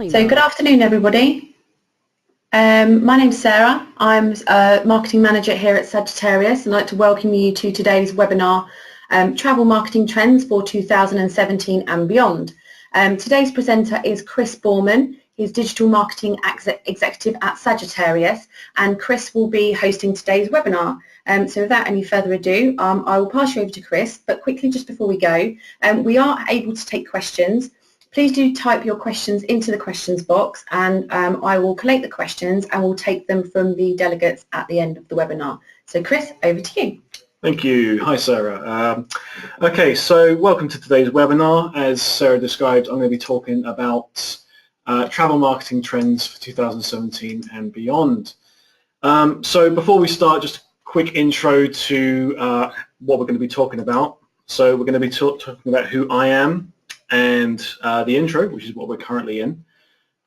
family So good afternoon, everybody. My name's Sarah. I'm a marketing manager here at Sagittarius. I'd like to welcome you to today's webinar, Travel Marketing Trends for 2017 and Beyond. Today's presenter is Kris Boorman. He's Digital Marketing Executive at Sagittarius, and Kris will be hosting today's webinar. So without any further ado, I will pass you over to Kris, but quickly just before we go, we are able to take questions. Please do type your questions into the questions box, and I will collate the questions and we'll take them from the delegates at the end of the webinar. So Kris, over to you. Thank you. Hi, Sarah. Okay, so welcome to today's webinar. As Sarah described, I'm going to be talking about travel marketing trends for 2017 and beyond. So before we start, just a quick intro to what we're going to be talking about. So we're going to be talking about who I am and the intro, which is what we're currently in.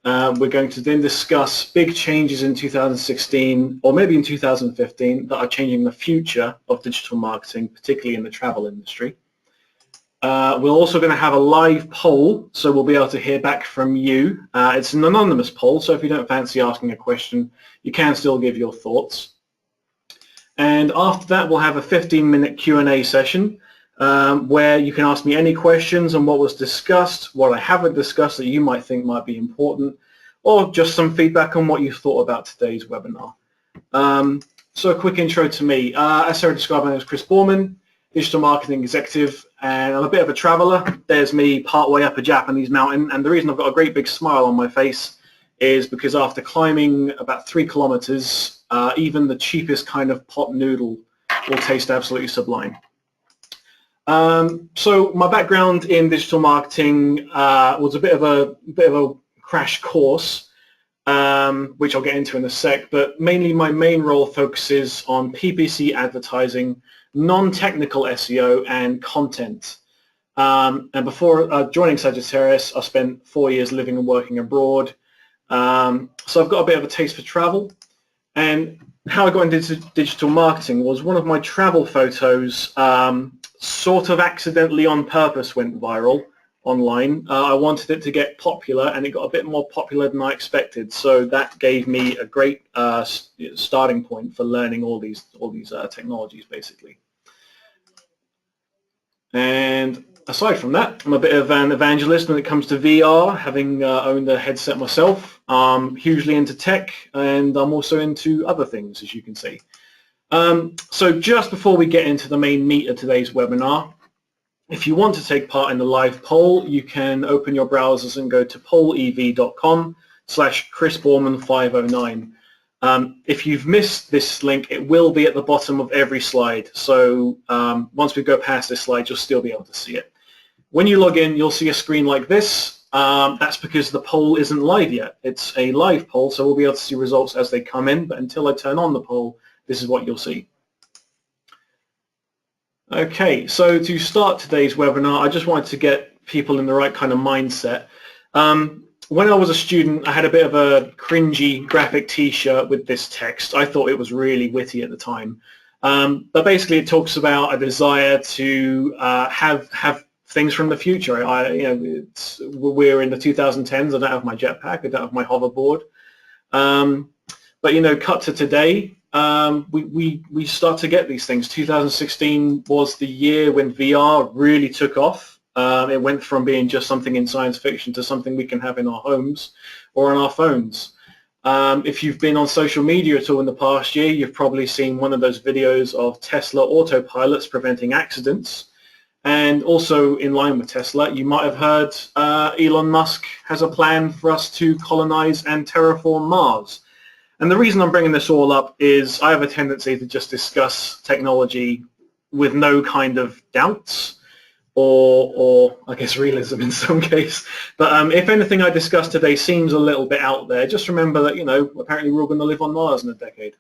We're going to then discuss big changes in 2016 or maybe in 2015 that are changing the future of digital marketing, particularly in the travel industry. We're also going to have a live poll, so we'll be able to hear back from you. It's an anonymous poll, so if you don't fancy asking a question, you can still give your thoughts. And after that, we'll have a 15-minute Q&A session where you can ask me any questions on what was discussed, what I haven't discussed that you might think might be important, or just some feedback on what you thought about today's webinar. So a quick intro to me. As Sarah described, my name is Kris Boorman, Digital Marketing Executive, and I'm a bit of a traveller. There's me partway up a Japanese mountain, and the reason I've got a great big smile on my face is because after climbing about 3 kilometers, even the cheapest kind of pot noodle will taste absolutely sublime. So my background in digital marketing was a bit of a crash course, which I'll get into in a sec, but mainly my main role focuses on PPC advertising, non-technical SEO, and content. And before joining Sagittarius, I spent 4 years living and working abroad. So I've got a bit of a taste for travel. And how I got into digital marketing was one of my travel photos sort of accidentally on purpose went viral online. I wanted it to get popular, and it got a bit more popular than I expected. So that gave me a great starting point for learning all these technologies, basically. And aside from that, I'm a bit of an evangelist when it comes to VR, having owned a headset myself. I'm hugely into tech, and I'm also into other things, as you can see. So just before we get into the main meat of today's webinar, if you want to take part in the live poll, you can open your browsers and go to pollev.com/KrisBoorman509. If you've missed this link, it will be at the bottom of every slide. So once we go past this slide, you'll still be able to see it. When you log in, you'll see a screen like this. That's because the poll isn't live yet. It's a live poll, so we'll be able to see results as they come in. But until I turn on the poll, this is what you'll see. Okay, so to start today's webinar, I just wanted to get people in the right kind of mindset. When I was a student, I had a bit of a cringy graphic t-shirt with this text. I thought it was really witty at the time. But basically it talks about a desire to have things from the future. We're in the 2010s. I don't have my jetpack. I don't have my hoverboard. But cut to today, we start to get these things. 2016 was the year when VR really took off. It went from being just something in science fiction to something we can have in our homes or on our phones. If you've been on social media at all in the past year, you've probably seen one of those videos of Tesla autopilots preventing accidents. And also in line with Tesla, you might have heard Elon Musk has a plan for us to colonize and terraform Mars. And the reason I'm bringing this all up is I have a tendency to just discuss technology with no kind of doubts or I guess realism in some case. But if anything I discuss today seems a little bit out there, just remember that, apparently we're all going to live on Mars in a decade.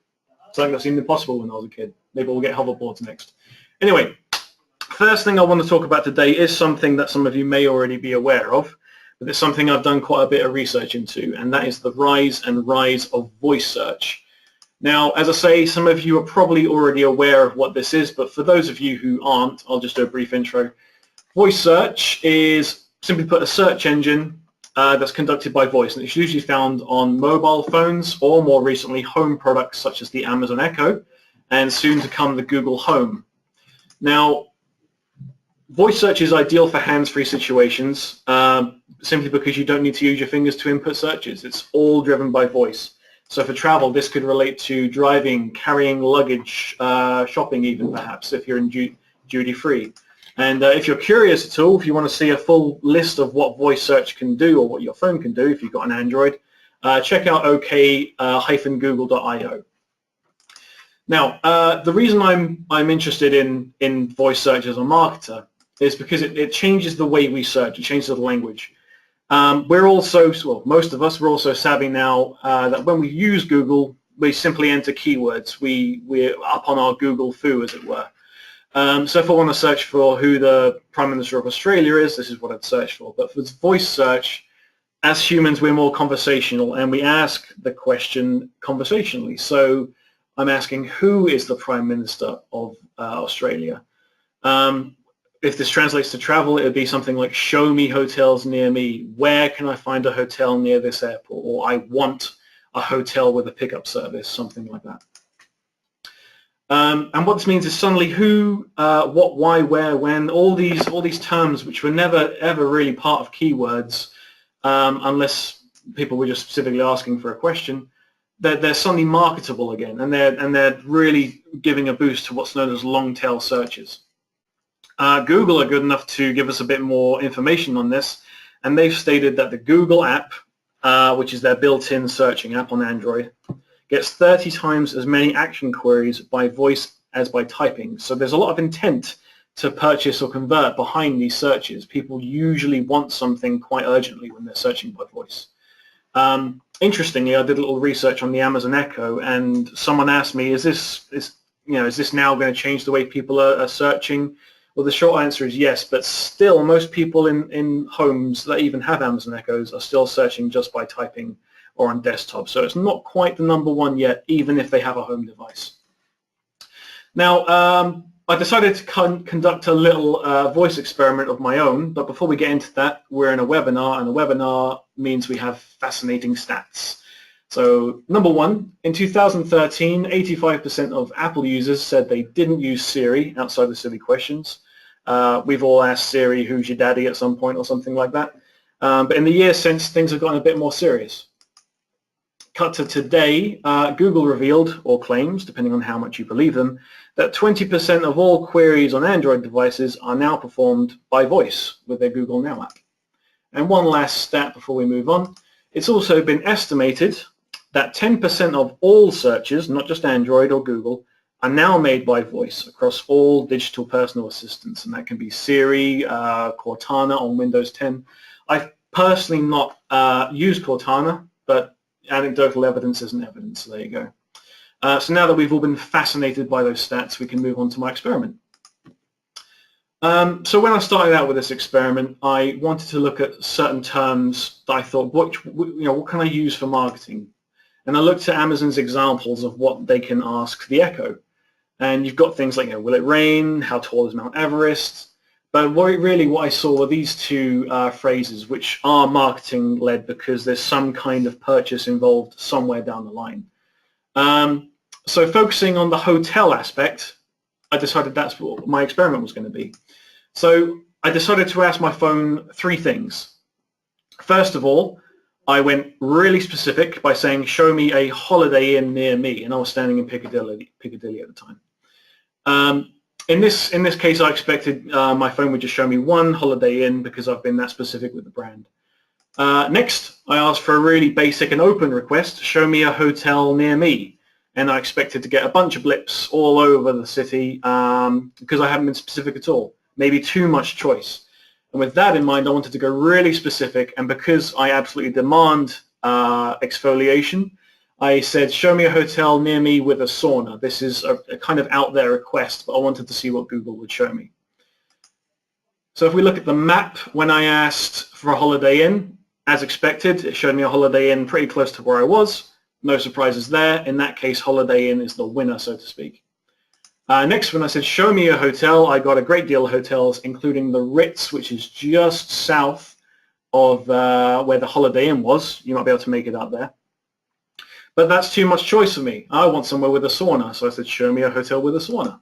Something that seemed impossible when I was a kid. Maybe we'll get hoverboards next. Anyway, first thing I want to talk about today is something that some of you may already be aware of. But it's something I've done quite a bit of research into, and that is the rise of voice search. Now, as I say, some of you are probably already aware of what this is, but for those of you who aren't, I'll just do a brief intro. Voice search is, simply put, a search engine that's conducted by voice, and it's usually found on mobile phones or more recently home products such as the Amazon Echo and soon to come the Google Home. Now, voice search is ideal for hands-free situations simply because you don't need to use your fingers to input searches. It's all driven by voice. So for travel, this could relate to driving, carrying luggage, shopping even perhaps if you're in duty-free. And if you're curious at all, if you want to see a full list of what voice search can do or what your phone can do if you've got an Android, check out ok-google.io. Now, the reason I'm interested in voice search as a marketer is because it changes the way we search. It changes the language. We're also, well, most of us, we're also savvy now that when we use Google, we simply enter keywords. We're up on our Google foo, as it were. So if I want to search for who the Prime Minister of Australia is, this is what I'd search for. But for voice search, as humans, we're more conversational, and we ask the question conversationally. So I'm asking, who is the Prime Minister of Australia? If this translates to travel, it would be something like, show me hotels near me. Where can I find a hotel near this airport? Or I want a hotel with a pickup service, something like that. And what this means is suddenly who, what, why, where, when, all these terms which were never ever really part of keywords unless people were just specifically asking for a question, they're suddenly marketable again, and they're really giving a boost to what's known as long tail searches. Google are good enough to give us a bit more information on this, and they've stated that the Google app, which is their built-in searching app on Android, gets 30 times as many action queries by voice as by typing. So there's a lot of intent to purchase or convert behind these searches. People usually want something quite urgently when they're searching by voice. Interestingly, I did a little research on the Amazon Echo, and someone asked me, is this now going to change the way people are searching? Well, the short answer is yes, but still most people in homes that even have Amazon Echoes are still searching just by typing or on desktop. So it's not quite the #1 yet, even if they have a home device. Now, I decided to conduct a little voice experiment of my own, but before we get into that, we're in a webinar, and a webinar means we have fascinating stats. So #1, in 2013, 85% of Apple users said they didn't use Siri outside the silly questions. We've all asked Siri, who's your daddy at some point or something like that. But in the years since, things have gotten a bit more serious. Cut to today, Google revealed, or claims, depending on how much you believe them, that 20% of all queries on Android devices are now performed by voice with their Google Now app. And one last stat before we move on. It's also been estimated that 10% of all searches, not just Android or Google, are now made by voice across all digital personal assistants, and that can be Siri, Cortana on Windows 10. I've personally not used Cortana, but anecdotal evidence isn't evidence, so there you go. So now that we've all been fascinated by those stats, we can move on to my experiment. So when I started out with this experiment, I wanted to look at certain terms that I thought, what can I use for marketing? And I looked at Amazon's examples of what they can ask the Echo. And you've got things like, will it rain? How tall is Mount Everest? But what I saw were these two phrases, which are marketing-led because there's some kind of purchase involved somewhere down the line. So focusing on the hotel aspect, I decided that's what my experiment was going to be. So I decided to ask my phone 3 things. First of all, I went really specific by saying, show me a Holiday Inn near me, and I was standing in Piccadilly at the time. In this case, I expected my phone would just show me one Holiday Inn because I've been that specific with the brand. Next, I asked for a really basic and open request, show me a hotel near me, and I expected to get a bunch of blips all over the city because I haven't been specific at all, maybe too much choice. And with that in mind, I wanted to go really specific, and because I absolutely demand exfoliation, I said, show me a hotel near me with a sauna. This is a kind of out there request, but I wanted to see what Google would show me. So if we look at the map, when I asked for a Holiday Inn, as expected, it showed me a Holiday Inn pretty close to where I was. No surprises there. In that case, Holiday Inn is the winner, so to speak. Next, when I said, show me a hotel, I got a great deal of hotels, including the Ritz, which is just south of where the Holiday Inn was. You might be able to make it out there. But that's too much choice for me. I want somewhere with a sauna. So I said, show me a hotel with a sauna.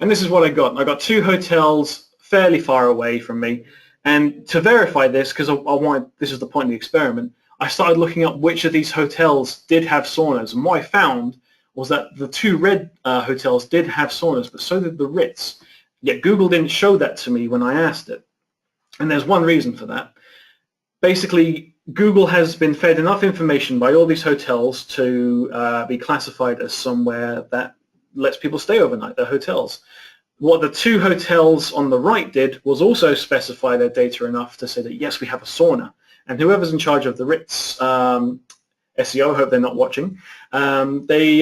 And this is what I got. I got 2 hotels fairly far away from me. And to verify this, because I wanted, this is the point of the experiment, I started looking up which of these hotels did have saunas. And what I found was that the 2 red hotels did have saunas, but so did the Ritz. Yet Google didn't show that to me when I asked it. And there's one reason for that. Basically, Google has been fed enough information by all these hotels to be classified as somewhere that lets people stay overnight, their hotels. What the 2 hotels on the right did was also specify their data enough to say that, yes, we have a sauna. And whoever's in charge of the Ritz SEO, hope they're not watching, they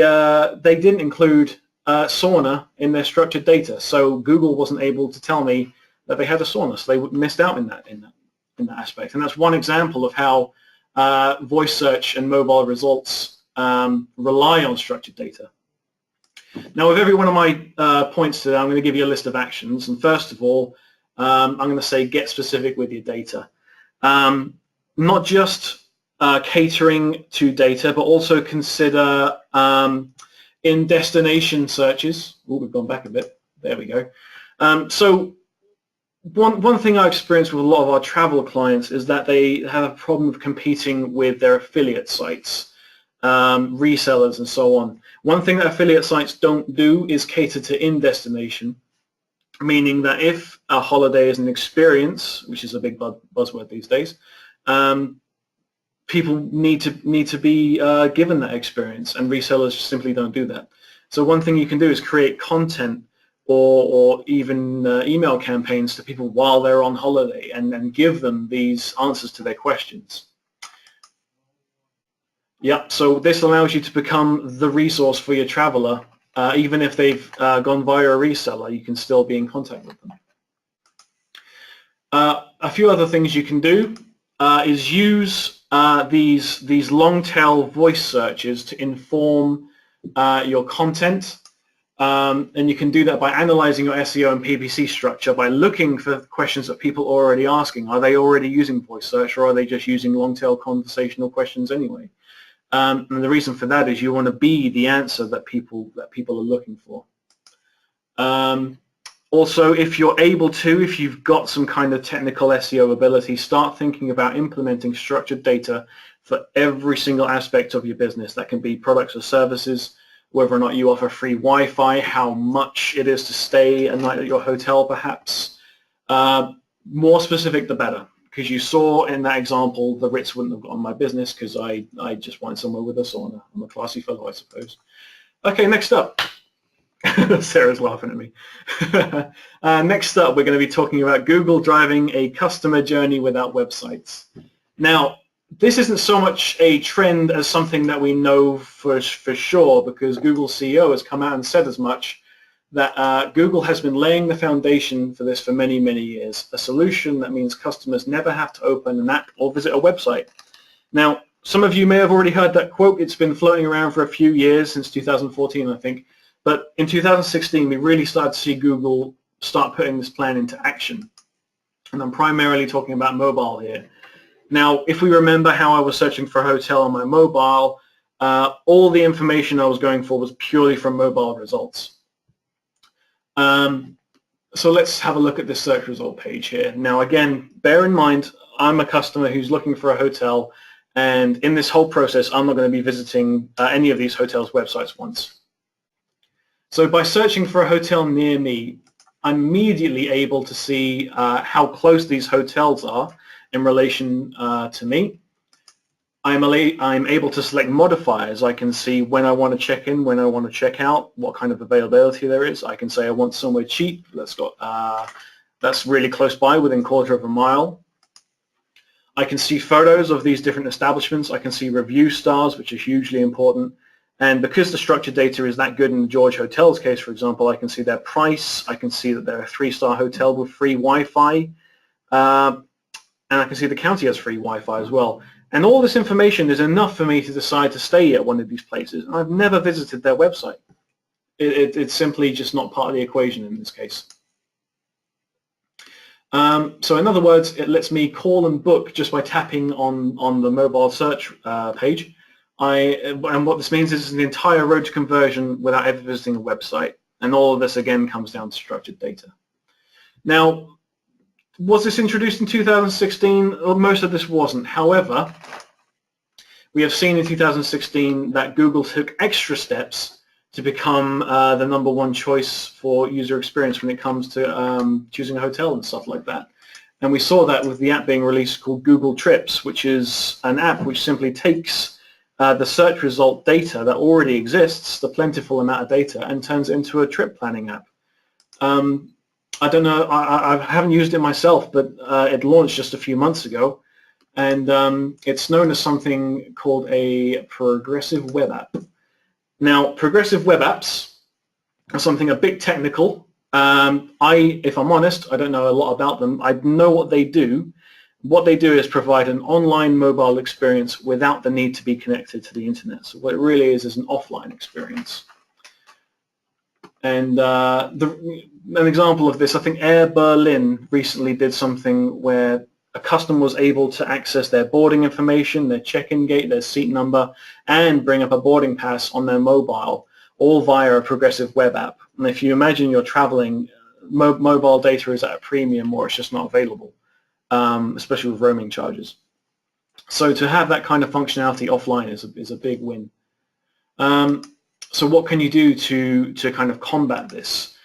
didn't include sauna in their structured data. So Google wasn't able to tell me that they had a sauna, so they missed out in that aspect. And that's one example of how voice search and mobile results rely on structured data. Now, with every one of my points today, I'm going to give you a list of actions. And first of all, I'm going to say get specific with your data. Not just catering to data, but also consider in destination searches. Oh, we've gone back a bit. There we go. So one thing I experience with a lot of our travel clients is that they have a problem of competing with their affiliate sites, resellers and so on. One thing that affiliate sites don't do is cater to in-destination, meaning that if a holiday is an experience, which is a big buzzword these days, people need to be given that experience, and resellers simply don't do that. So one thing you can do is create content or even email campaigns to people while they're on holiday and give them these answers to their questions. Yep, so this allows you to become the resource for your traveler. Even if they've gone via a reseller, you can still be in contact with them. A few other things you can do is use these long tail voice searches to inform your content. And you can do that by analyzing your SEO and PPC structure by looking for questions that people are already asking. Are they already using voice search, or are they just using long tail conversational questions anyway? And the reason for that is you want to be the answer that people are looking for. Also, if you're able to, if you've got some kind of technical SEO ability, start thinking about implementing structured data for every single aspect of your business. That can be products or services, whether or not you offer free Wi-Fi, how much it is to stay a night at your hotel perhaps. More specific the better, because you saw in that example the Ritz wouldn't have got on my business because I just wanted somewhere with a sauna. I'm a classy fellow, I suppose. Okay, next up. Sarah's laughing at me. Next up, we're going to be talking about Google driving a customer journey without websites. Now, this isn't so much a trend as something that we know for sure, because Google's CEO has come out and said as much, that Google has been laying the foundation for this for many, many years, a solution that means customers never have to open an app or visit a website. Now, some of you may have already heard that quote. It's been floating around for a few years, since 2014, I think. But in 2016, we really started to see Google start putting this plan into action. And I'm primarily talking about mobile here. Now, if we remember how I was searching for a hotel on my mobile, all the information I was going for was purely from mobile results. So let's have a look at this search result page here. Now, again, bear in mind, I'm a customer who's looking for a hotel, and in this whole process, I'm not going to be visiting any of these hotels' websites once. So by searching for a hotel near me, I'm immediately able to see how close these hotels are in relation to me. I'm able to select modifiers. I can see when I want to check in, when I want to check out, what kind of availability there is. I can say I want somewhere cheap. That's really close by, within a quarter of a mile. I can see photos of these different establishments. I can see review stars, which is hugely important. And because the structured data is that good in the George Hotels case, for example, I can see their price. I can see that they're a 3-star hotel with free Wi-Fi. And I can see the county has free Wi-Fi as well. And all this information is enough for me to decide to stay at one of these places. And I've never visited their website. It's simply just not part of the equation in this case. So in other words, it lets me call and book just by tapping on the mobile search page. And what this means is it's an entire road to conversion without ever visiting a website. And all of this, again, comes down to structured data. Now, was this introduced in 2016? Well, most of this wasn't. However, we have seen in 2016 that Google took extra steps to become the #1 choice for user experience when it comes to choosing a hotel and stuff like that. And we saw that with the app being released called Google Trips, which is an app which simply takes the search result data that already exists, the plentiful amount of data, and turns it into a trip planning app. I don't know, I haven't used it myself, but it launched just a few months ago, and it's known as something called a progressive web app. Now, progressive web apps are something a bit technical. If I'm honest, I don't know a lot about them. I know what they do. What they do is provide an online mobile experience without the need to be connected to the internet. So what it really is an offline experience. And an example of this, I think Air Berlin recently did something where a customer was able to access their boarding information, their check-in gate, their seat number, and bring up a boarding pass on their mobile, all via a progressive web app. And if you imagine you're traveling, mobile data is at a premium or it's just not available, especially with roaming charges. So to have that kind of functionality offline is a big win. So what can you do to kind of combat this?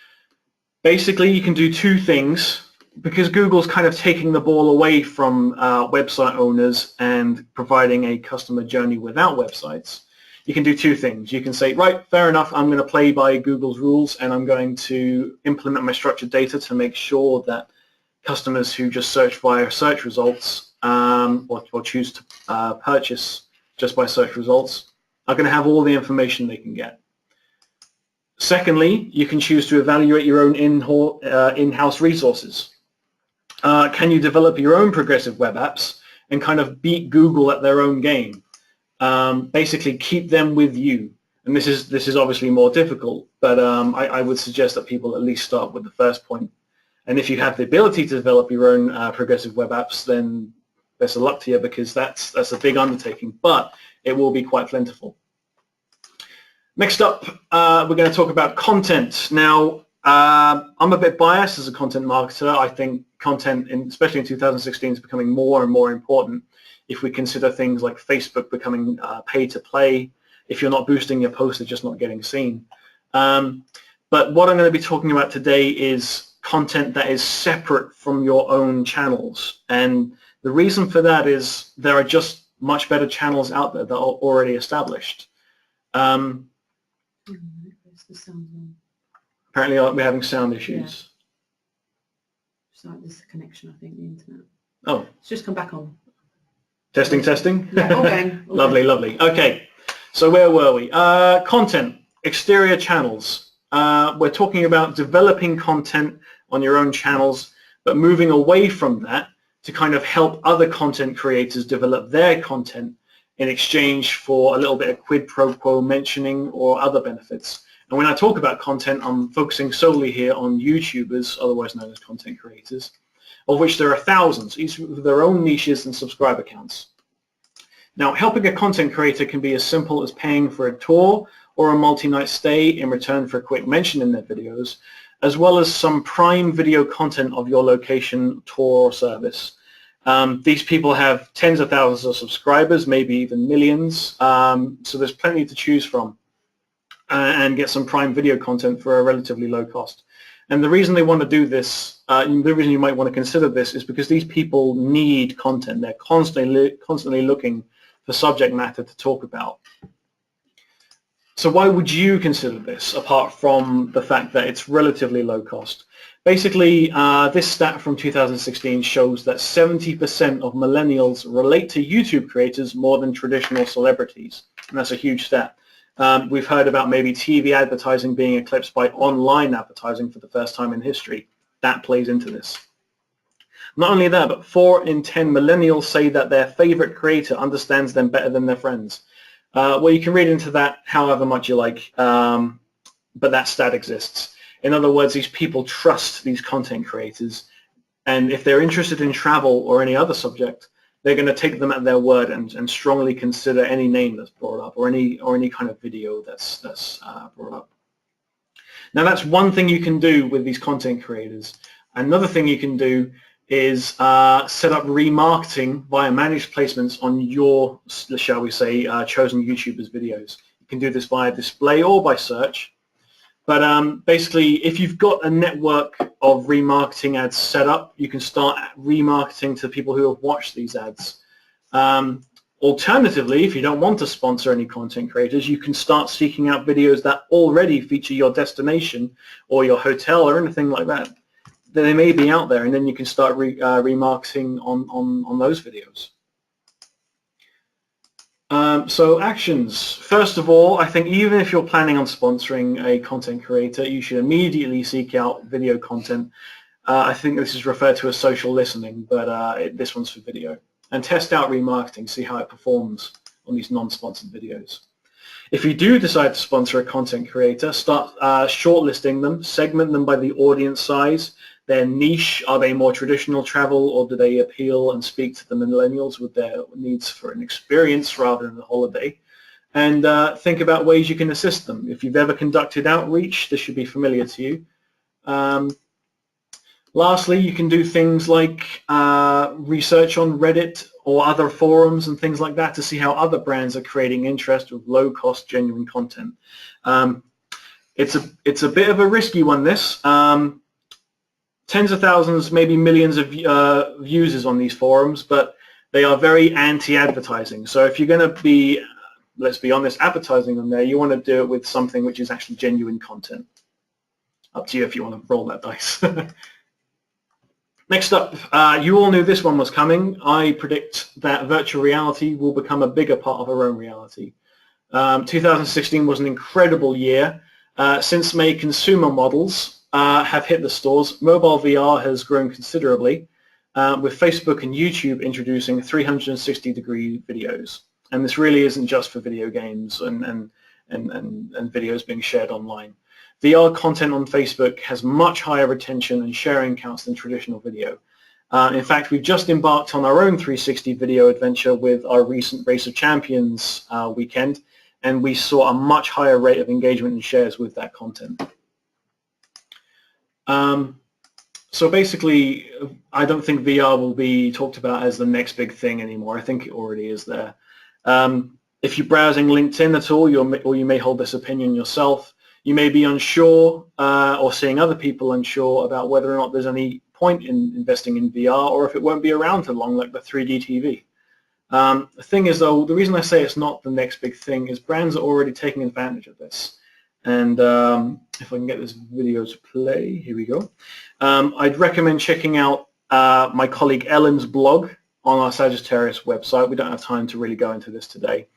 Basically, you can do two things. Because Google's kind of taking the ball away from website owners and providing a customer journey without websites, you can do two things. You can say, right, fair enough, I'm going to play by Google's rules and I'm going to implement my structured data to make sure that customers who just search via search results or choose to purchase just by search results are going to have all the information they can get. Secondly, you can choose to evaluate your own in-house resources. Can you develop your own progressive web apps and kind of beat Google at their own game? Basically, keep them with you. And this is obviously more difficult, but I would suggest that people at least start with the first point. And if you have the ability to develop your own progressive web apps, then best of luck to you, because that's a big undertaking, but it will be quite plentiful. Next up, we're going to talk about content. Now, I'm a bit biased as a content marketer. I think content, especially in 2016, is becoming more and more important if we consider things like Facebook becoming pay to play. If you're not boosting your posts, they're just not getting seen. But what I'm going to be talking about today is content that is separate from your own channels. And the reason for that is there are just much better channels out there that are already established. Apparently we're having sound issues. Yeah. So this is a connection, I think, the internet. Oh. It's just come back on. Testing, testing? Yeah, okay. Lovely, lovely. Okay, so where were we? Content, exterior channels. We're talking about developing content on your own channels, but moving away from that to kind of help other content creators develop their content in exchange for a little bit of quid pro quo mentioning or other benefits. And when I talk about content, I'm focusing solely here on YouTubers, otherwise known as content creators, of which there are thousands, each with their own niches and subscriber counts. Now, helping a content creator can be as simple as paying for a tour or a multi-night stay in return for a quick mention in their videos, as well as some prime video content of your location, tour, or service. These people have tens of thousands of subscribers, maybe even millions, so there's plenty to choose from. And get some prime video content for a relatively low cost. And the reason they want to do this, the reason you might want to consider this, is because these people need content. They're constantly looking for subject matter to talk about. So why would you consider this, apart from the fact that it's relatively low cost? Basically, this stat from 2016 shows that 70% of millennials relate to YouTube creators more than traditional celebrities. And that's a huge stat. We've heard about maybe TV advertising being eclipsed by online advertising for the first time in history. That plays into this. Not only that, but 4 in 10 millennials say that their favorite creator understands them better than their friends. Well, you can read into that however much you like, but that stat exists. In other words, these people trust these content creators And if they're interested in travel or any other subject, they're going to take them at their word and strongly consider any name that's brought up or any kind of video that's brought up. Now that's one thing you can do with these content creators. Another thing you can do is set up remarketing via managed placements on your, shall we say, chosen YouTubers' videos. You can do this via display or by search. But basically, if you've got a network of remarketing ads set up, you can start remarketing to people who have watched these ads. Alternatively, if you don't want to sponsor any content creators, you can start seeking out videos that already feature your destination or your hotel or anything like that. They may be out there, and then you can start remarketing on those videos. So actions. First of all, I think even if you're planning on sponsoring a content creator, you should immediately seek out video content. I think this is referred to as social listening, but this one's for video. And test out remarketing, see how it performs on these non-sponsored videos. If you do decide to sponsor a content creator, start shortlisting them, segment them by the audience size, their niche. Are they more traditional travel, or do they appeal and speak to the millennials with their needs for an experience rather than a holiday? And think about ways you can assist them. If you've ever conducted outreach, this should be familiar to you. Lastly, you can do things like research on Reddit or other forums and things like that to see how other brands are creating interest with low-cost, genuine content. It's a bit of a risky one, this. Tens of thousands, maybe millions of users on these forums, but they are very anti-advertising. So if you're going to be, let's be honest, advertising on there, you want to do it with something which is actually genuine content. Up to you if you want to roll that dice. Next up, you all knew this one was coming. I predict that virtual reality will become a bigger part of our own reality. 2016 was an incredible year. Since May, consumer models have hit the stores. Mobile VR has grown considerably, with Facebook and YouTube introducing 360-degree videos. And this really isn't just for video games and videos being shared online. VR content on Facebook has much higher retention and sharing counts than traditional video. In fact, we've just embarked on our own 360 video adventure with our recent Race of Champions weekend, and we saw a much higher rate of engagement and shares with that content. So basically, I don't think VR will be talked about as the next big thing anymore. I think it already is there. If you're browsing LinkedIn at all, you may hold this opinion yourself. You may be unsure or seeing other people unsure about whether or not there's any point in investing in VR or if it won't be around for long like the 3D TV. The thing is, though, the reason I say it's not the next big thing is brands are already taking advantage of this. And if I can get this video to play, here we go. I'd recommend checking out my colleague Ellen's blog on our Sagittarius website. We don't have time to really go into this today.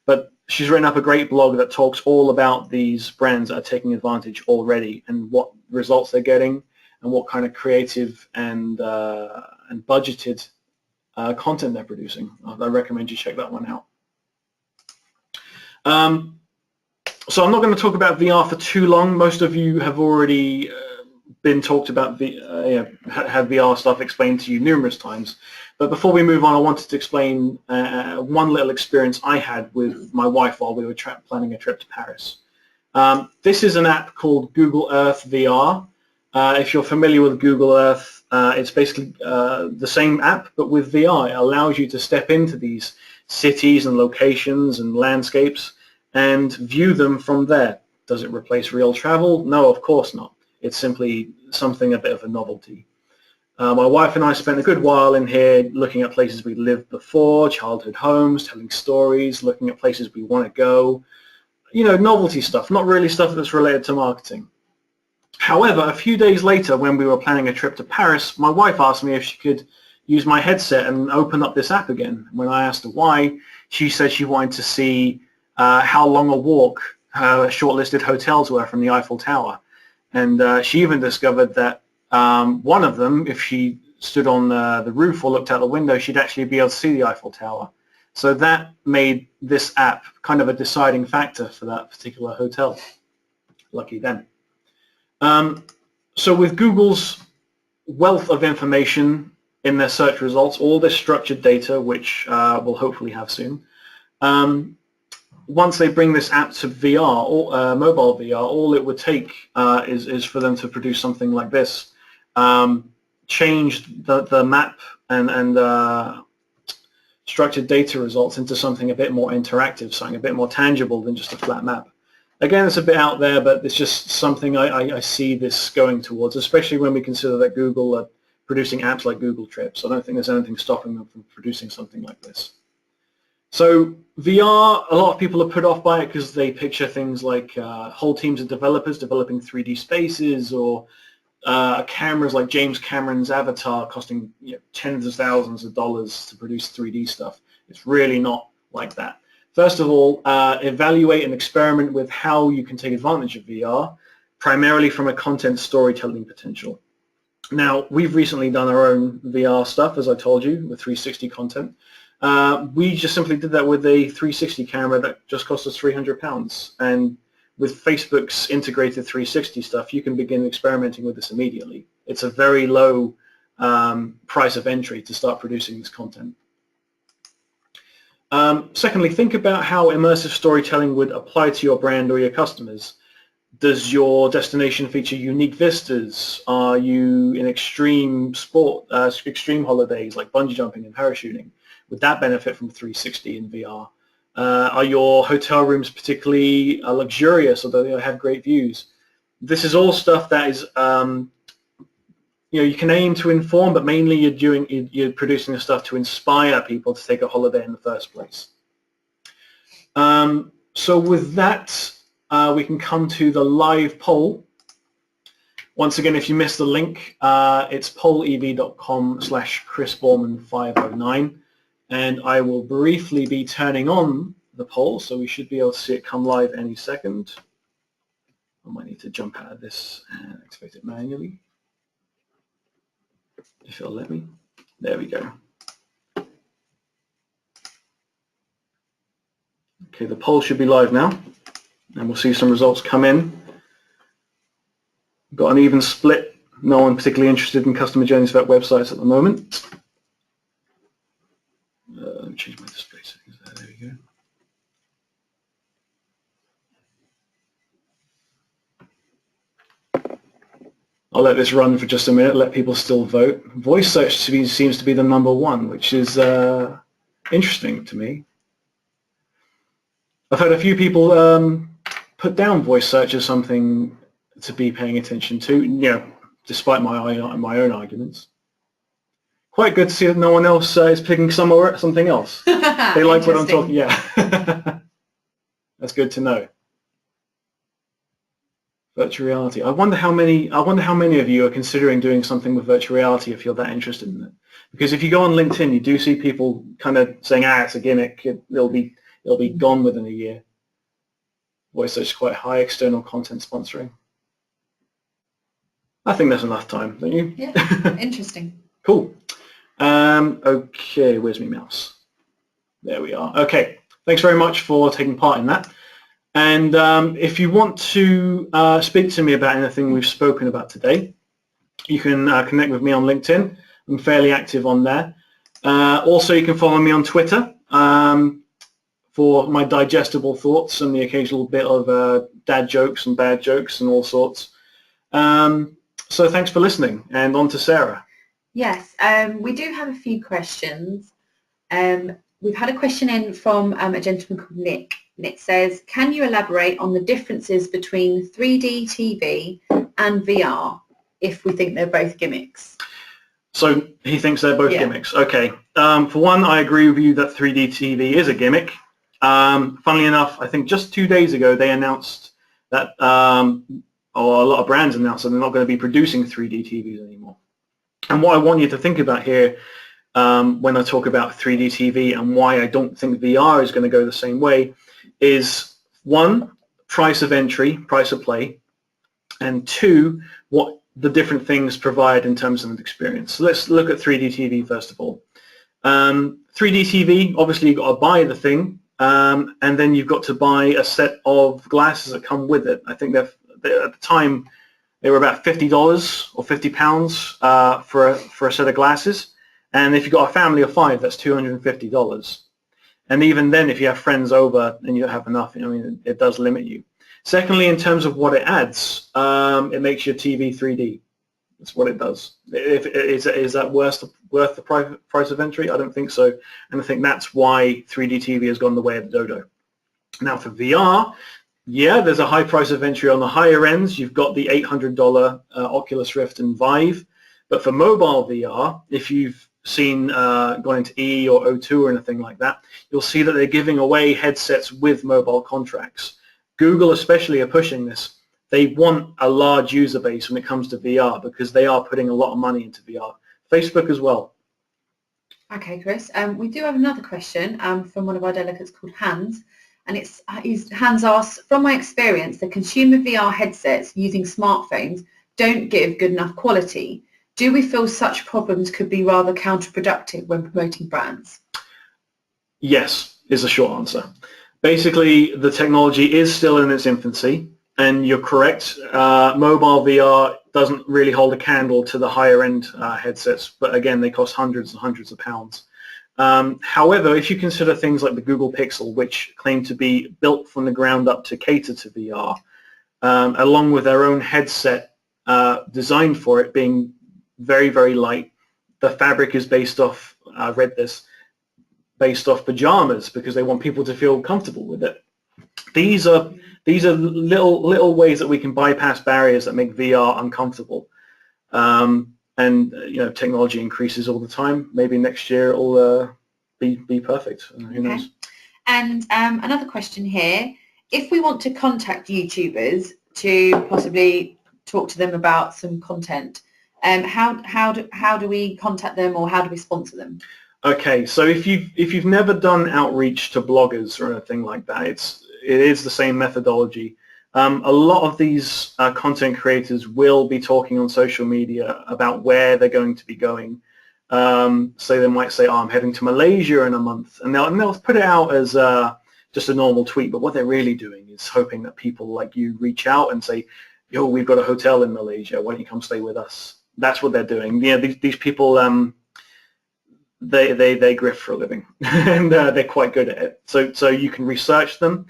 But she's written up a great blog that talks all about these brands that are taking advantage already and what results they're getting and what kind of creative and budgeted content they're producing. I recommend you check that one out. So I'm not going to talk about VR for too long. Most of you have already been talked about, had VR stuff explained to you numerous times. But before we move on, I wanted to explain one little experience I had with my wife while we were planning a trip to Paris. This is an app called Google Earth VR. If you're familiar with Google Earth, it's basically the same app, but with VR. It allows you to step into these cities and locations and landscapes and view them from there. Does it replace real travel? No, of course not. It's simply something a bit of a novelty. My wife and I spent a good while in here looking at places we lived before, childhood homes, telling stories, looking at places we want to go. You know, novelty stuff, not really stuff that's related to marketing. However, a few days later, when we were planning a trip to Paris, my wife asked me if she could use my headset and open up this app again. When I asked her why, she said she wanted to see how long a walk her shortlisted hotels were from the Eiffel Tower. And she even discovered that one of them, if she stood on the roof or looked out the window, she'd actually be able to see the Eiffel Tower. So that made this app kind of a deciding factor for that particular hotel. Lucky them. So with Google's wealth of information in their search results, all this structured data, which we'll hopefully have soon. Once they bring this app to VR, or mobile VR, all it would take is for them to produce something like this. Change the map and structured data results into something a bit more interactive, something a bit more tangible than just a flat map. Again, it's a bit out there, but it's just something I see this going towards, especially when we consider that Google are producing apps like Google Trips. I don't think there's anything stopping them from producing something like this. So VR, a lot of people are put off by it because they picture things like whole teams of developers developing 3D spaces, or cameras like James Cameron's Avatar costing tens of thousands of dollars to produce 3D stuff. It's really not like that. First of all, evaluate and experiment with how you can take advantage of VR, primarily from a content storytelling potential. Now, we've recently done our own VR stuff, as I told you, with 360 content. We just simply did that with a 360 camera that just cost us £300. And with Facebook's integrated 360 stuff, you can begin experimenting with this immediately. It's a very low price of entry to start producing this content. Secondly, think about how immersive storytelling would apply to your brand or your customers. Does your destination feature unique vistas? Are you in extreme sport, extreme holidays like bungee jumping and parachuting? Would that benefit from 360 in VR? Are your hotel rooms particularly luxurious, although they have great views? This is all stuff that is, you can aim to inform, but mainly you're producing the stuff to inspire people to take a holiday in the first place. So with that, we can come to the live poll. Once again, if you missed the link, it's pollev.com/Kris Boorman 509. And I will briefly be turning on the poll, so we should be able to see it come live any second. I might need to jump out of this and activate it manually, if it'll let me. There we go. Okay, the poll should be live now, and we'll see some results come in. Got an even split. No one particularly interested in customer journeys for websites at the moment. Let me change my display settings there. There we go. I'll let this run for just a minute, let people still vote. Voice search seems to be the #1, which is interesting to me. I've had a few people put down voice search as something to be paying attention to, despite my own arguments. Quite good to see that no one else is picking something else. They like what I'm talking. Yeah, that's good to know. Virtual reality. I wonder how many of you are considering doing something with virtual reality if you're that interested in it. Because if you go on LinkedIn, you do see people kind of saying, it's a gimmick. It'll be gone within a year. Voice search is quite high. External content sponsoring. I think that's enough time, don't you? Yeah. Interesting. Cool. Okay, where's my mouse? There we are. Okay, thanks very much for taking part in that. And if you want to speak to me about anything we've spoken about today, you can connect with me on LinkedIn. I'm fairly active on there. Also, you can follow me on Twitter for my digestible thoughts and the occasional bit of dad jokes and bad jokes and all sorts. So thanks for listening, and on to Sarah. Yes, we do have a few questions. We've had a question in from a gentleman called Nick, and it says, can you elaborate on the differences between 3D TV and VR, if we think they're both gimmicks? So he thinks they're both gimmicks. Okay. For one, I agree with you that 3D TV is a gimmick. Funnily enough, I think just 2 days ago they announced that, or a lot of brands announced that they're not going to be producing 3D TVs anymore. And what I want you to think about here when I talk about 3D TV and why I don't think VR is going to go the same way is, one, price of entry, price of play, and two, what the different things provide in terms of an experience. So let's look at 3D TV first of all. 3D TV, obviously you've got to buy the thing, and then you've got to buy a set of glasses that come with it. I think that at the time They were about $50 or £50 for a set of glasses. And if you've got a family of 5, that's $250. And even then, if you have friends over and you don't have enough, I mean, it does limit you. Secondly, in terms of what it adds, it makes your TV 3D. That's what it does. Is that worth the price of entry? I don't think so. And I think that's why 3D TV has gone the way of the dodo. Now for VR, yeah, there's a high price of entry on the higher ends. You've got the $800 Oculus Rift and Vive. But for mobile VR, if you've seen gone into E or O2 or anything like that, you'll see that they're giving away headsets with mobile contracts. Google especially are pushing this. They want a large user base when it comes to VR because they are putting a lot of money into VR. Facebook as well. Okay, Chris. We do have another question from one of our delegates called Hans. And Hans asks, from my experience, the consumer VR headsets using smartphones don't give good enough quality. Do we feel such problems could be rather counterproductive when promoting brands? Yes, is the short answer. Basically, the technology is still in its infancy, and you're correct. Mobile VR doesn't really hold a candle to the higher end headsets, but again, they cost hundreds and hundreds of pounds. However, if you consider things like the Google Pixel, which claim to be built from the ground up to cater to VR, along with their own headset designed for it being very, very light, the fabric is based off, I read this, based off pajamas because they want people to feel comfortable with it. These are little ways that we can bypass barriers that make VR uncomfortable. And technology increases all the time. Maybe next year it'll be perfect. Who knows? And another question here: if we want to contact YouTubers to possibly talk to them about some content, how do we contact them, or how do we sponsor them? Okay, so if you've never done outreach to bloggers or anything like that, it is the same methodology. A lot of these content creators will be talking on social media about where they're going to be going. So they might say, oh, I'm heading to Malaysia in a month, and they'll put it out as just a normal tweet, but what they're really doing is hoping that people like you reach out and say, yo, we've got a hotel in Malaysia, why don't you come stay with us? That's what they're doing. Yeah, these people, they grift for a living, and they're quite good at it. So you can research them.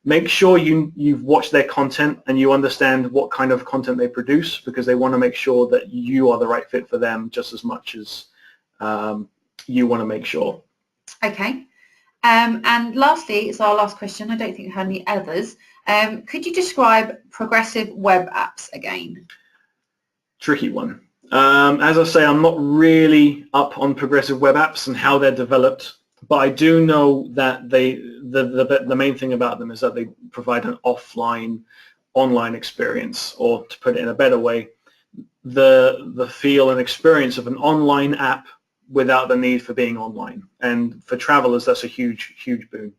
Make sure you've watched their content and you understand what kind of content they produce, because they want to make sure that you are the right fit for them just as much as you want to make sure. Okay. And lastly, it's our last question. I don't think we had any others. Could you describe progressive web apps again? Tricky one. As I say, I'm not really up on progressive web apps and how they're developed. But I do know that the main thing about them is that they provide an online experience, or to put it in a better way, the feel and experience of an online app without the need for being online. And for travelers, that's a huge boon.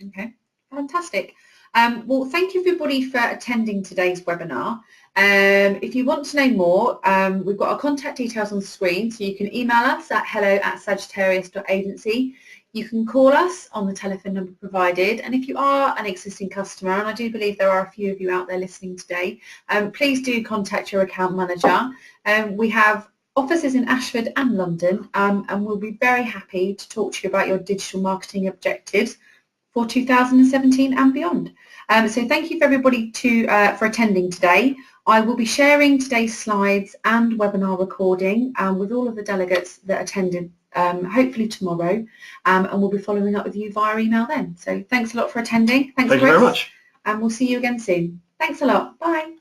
Okay, fantastic. Well, thank you everybody for attending today's webinar. If you want to know more, we've got our contact details on the screen, so you can email us at hello@sagittarius.agency. You can call us on the telephone number provided, and if you are an existing customer, and I do believe there are a few of you out there listening today, please do contact your account manager. We have offices in Ashford and London, and we'll be very happy to talk to you about your digital marketing objectives for 2017 and beyond. So thank you for everybody for attending today. I will be sharing today's slides and webinar recording with all of the delegates that attended hopefully tomorrow, and we'll be following up with you via email then. So thanks a lot for attending. Thank you very much. And we'll see you again soon. Thanks a lot. Bye.